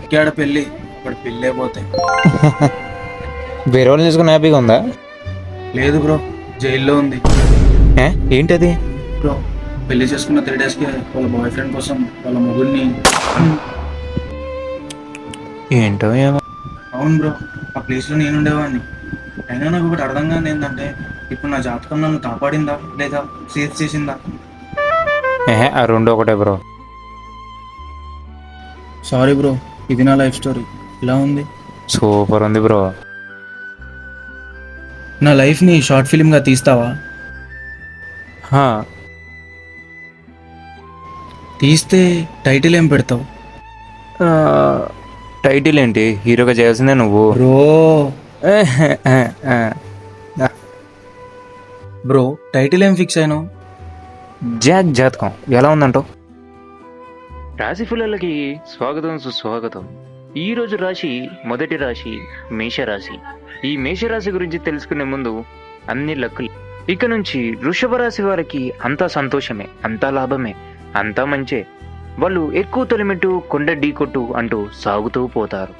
అన్నిటికీ ఆడ పెళ్ళి, అక్కడ పెళ్ళి అయిపోతాయి. వేరే వాళ్ళని చూసుకుని హ్యాపీగా ఉందా? లేదు బ్రో, జైల్లో ఉంది. ఏంటది? బ్రో పెళ్లి చేసుకున్న 3 daysకి వాళ్ళ బాయ్ ఫ్రెండ్ కోసం వాళ్ళ మొగుడిని. ఏంటో ఏమో. అవును బ్రో, ఆ ప్లేస్లో నేను ఉండేవాడిని. అయినా నాకు ఒకటి అర్థం కాదు ఏంటంటే, ఇప్పుడు నా జాతకం నన్ను కాపాడిందా లేదా సేఫ్ చేసిందా? ఆ రెండు ఒకటే బ్రో. సారీ బ్రో, ఇది నా లైఫ్ స్టోరీ. ఇలా ఉంది. సూపర్ ఉంది బ్రో. నా లైఫ్ని షార్ట్ ఫిలింగా తీస్తావా? తీస్తే టైటిల్ ఏం పెడతావు? టైటిల్ ఏంటి? హీరోగా చేయాల్సిందే నువ్వు బ్రో. బ్రో టైటిల్ ఏం ఫిక్స్ అయినావు? జాక్ జాతకం ఎలా ఉందంటావు? రాశి ఫలాలకి స్వాగతం సుస్వాగతం. ఈరోజు రాశి మొదటి రాశి మేషరాశి. ఈ మేషరాశి గురించి తెలుసుకునే ముందు అన్ని లక్కులు. ఇక నుంచి వృషభ రాశి వారికి అంతా సంతోషమే, అంతా లాభమే, అంతా మంచే. వాళ్ళు ఎక్కువ తొలిమెట్టు కొండ ఢీ కొట్టు అంటూ సాగుతూ పోతారు.